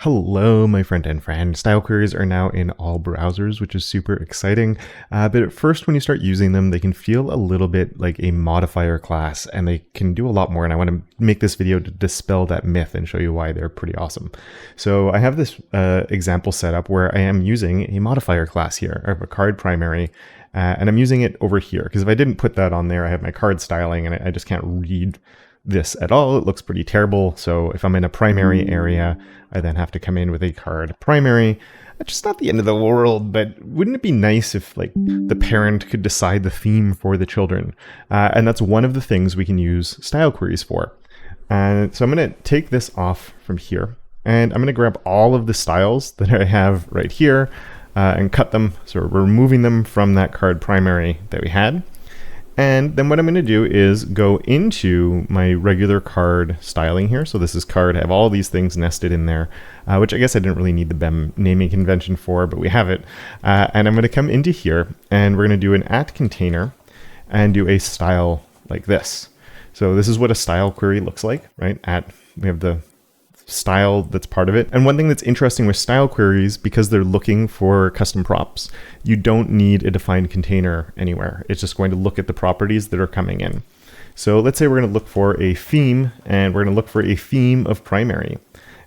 Hello, my front-end friend. Style queries are now in all browsers, which is super exciting. But at first, when you start using them, they can feel a little bit like a modifier class, and they can do a lot more. And I want to make this video to dispel that myth and show you why they're pretty awesome. So I have this example set up where I am using a modifier class here. I have a card primary, and I'm using it over here, because if I didn't put that on there, I have my card styling, and I just can't read this at all. It looks pretty terrible. So if I'm in a primary area, I then have to come in with a card primary. It's just not the end of the world, but wouldn't it be nice if like the parent could decide the theme for the children? And that's one of the things we can use style queries for. So I'm going to take this off from here, and I'm going to grab all of the styles that I have right here and cut them. So we're removing them from that card primary that we had. And then what I'm going to do is go into my regular card styling here. So this is card. I have all these things nested in there, which I guess I didn't really need the BEM naming convention for, but we have it. And I'm going to come into here, and we're going to do an @container and do a style like this. So this is what a style query looks like, right? We have the style that's part of it. And one thing that's interesting with style queries, because they're looking for custom props, you don't need a defined container anywhere. It's just going to look at the properties that are coming in. So let's say we're going to look for a theme, and we're going to look for a theme of primary.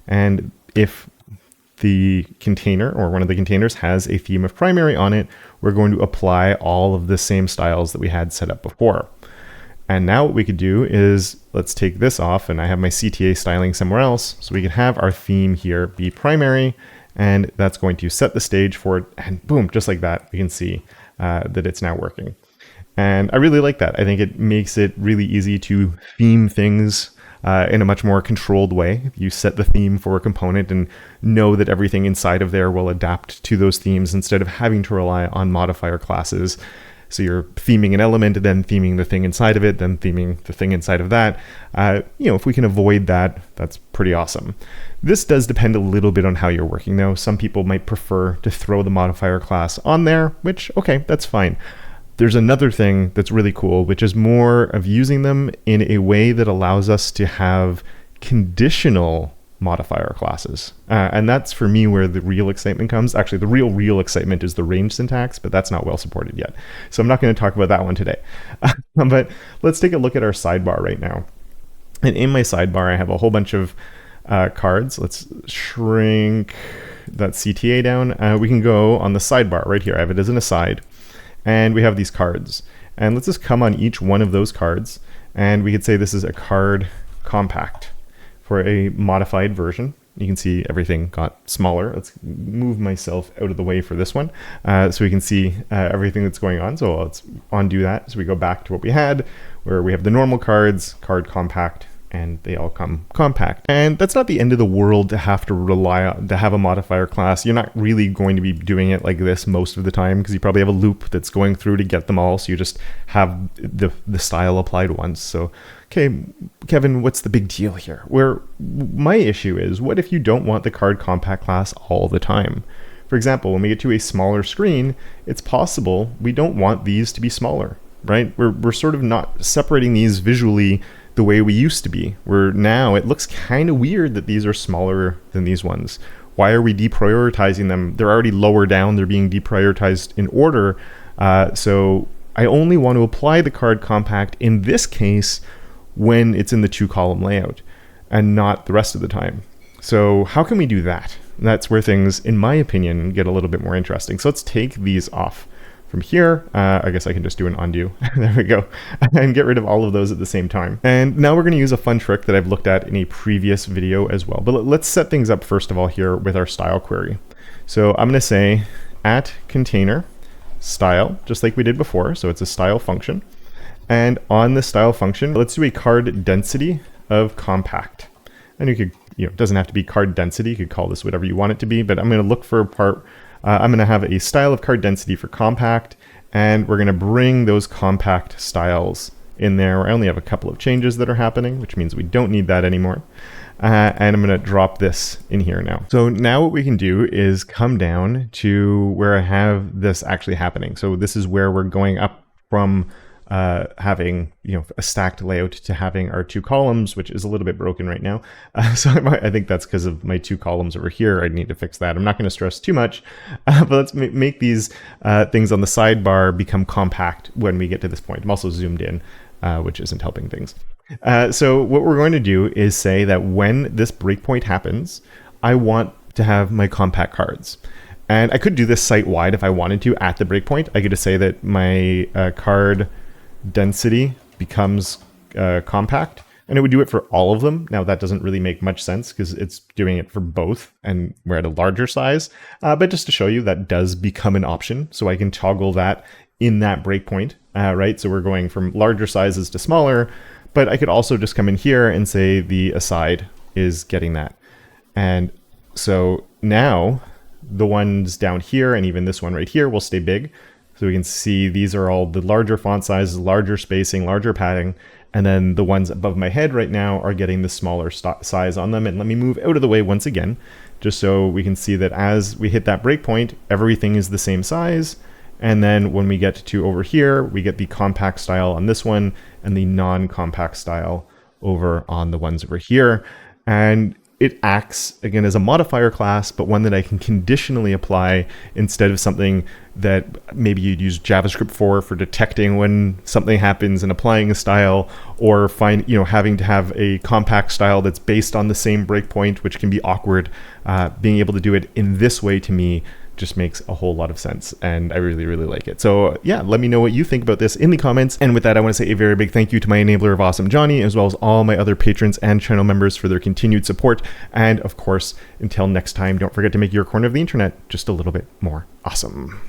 And if the container or one of the containers has a theme of primary on it, we're going to apply all of the same styles that we had set up before. And now what we could do is, let's take this off, and I have my CTA styling somewhere else. So we can have our theme here be primary, and that's going to set the stage for it. And boom, just like that, we can see that it's now working. And I really like that. I think it makes it really easy to theme things in a much more controlled way. You set the theme for a component and know that everything inside of there will adapt to those themes instead of having to rely on modifier classes. So you're theming an element, then theming the thing inside of it, then theming the thing inside of that. If we can avoid that, that's pretty awesome. This does depend a little bit on how you're working though. Some people might prefer to throw the modifier class on there, which, okay, that's fine. There's another thing that's really cool, which is more of using them in a way that allows us to have conditional modifier classes. And that's for me where the real excitement comes. Actually, the real excitement is the range syntax, but that's not well supported yet. So I'm not going to talk about that one today. But let's take a look at our sidebar right now. And in my sidebar, I have a whole bunch of cards. Let's shrink that CTA down. We can go on the sidebar right here. I have it as an aside. And we have these cards. And let's just come on each one of those cards. And we could say this is a card compact. For a modified version. You can see everything got smaller. Let's move myself out of the way for this one so we can see everything that's going on. So let's undo that. So we go back to what we had, where we have the normal cards, card compact, and they all come compact. And that's not the end of the world to have to rely on to have a modifier class. You're not really going to be doing it like this most of the time, because you probably have a loop that's going through to get them all. So you just have the style applied once. So, okay, Kevin, what's the big deal here? Where my issue is, what if you don't want the card compact class all the time? For example, when we get to a smaller screen, it's possible we don't want these to be smaller, right? We're sort of not separating these visually the way we used to be, where now it looks kind of weird that these are smaller than these ones. Why are we deprioritizing them? They're already lower down. They're being deprioritized in order. So I only want to apply the card compact in this case when it's in the 2-column layout and not the rest of the time. So how can we do that? That's where things, in my opinion, get a little bit more interesting. So let's take these off. From here, I guess I can just do an undo. There we go. And get rid of all of those at the same time. And now we're going to use a fun trick that I've looked at in a previous video as well. But let's set things up first of all here with our style query. So I'm going to say @container style, just like we did before. So it's a style function. And on the style function, let's do a card density of compact. And you could, it doesn't have to be card density. You could call this whatever you want it to be, but I'm going to look for a part. I'm going to have a style of card density for compact, and we're going to bring those compact styles in there. I only have a couple of changes that are happening, which means we don't need that anymore. And I'm going to drop this in here now. So now what we can do is come down to where I have this actually happening. So this is where we're going up from having, a stacked layout to having our 2 columns, which is a little bit broken right now. So I think that's because of my 2 columns over here. I need to fix that. I'm not going to stress too much, but let's make these things on the sidebar become compact when we get to this point. I'm also zoomed in, which isn't helping things. So what we're going to do is say that when this breakpoint happens, I want to have my compact cards. And I could do this site-wide if I wanted to at the breakpoint. I could just say that my card density becomes compact, and it would do it for all of them. Now that doesn't really make much sense because it's doing it for both and we're at a larger size. But just to show you, that does become an option. So I can toggle that in that breakpoint, right? So we're going from larger sizes to smaller, but I could also just come in here and say the aside is getting that. And so now the ones down here and even this one right here will stay big. So we can see these are all the larger font sizes, larger spacing, larger padding. And then the ones above my head right now are getting the smaller size on them. And let me move out of the way once again, just so we can see that as we hit that breakpoint, everything is the same size. And then when we get to over here, we get the compact style on this one and the non-compact style over on the ones over here. And it acts, again, as a modifier class, but one that I can conditionally apply instead of something that maybe you'd use JavaScript for detecting when something happens and applying a style, or having to have a compact style that's based on the same breakpoint, which can be awkward. Being able to do it in this way, to me, just makes a whole lot of sense, and I really, really like it. So yeah, let me know what you think about this in the comments. And with that, I want to say a very big thank you to my enabler of Awesome Johnny, as well as all my other patrons and channel members for their continued support. And of course, until next time, don't forget to make your corner of the internet just a little bit more awesome.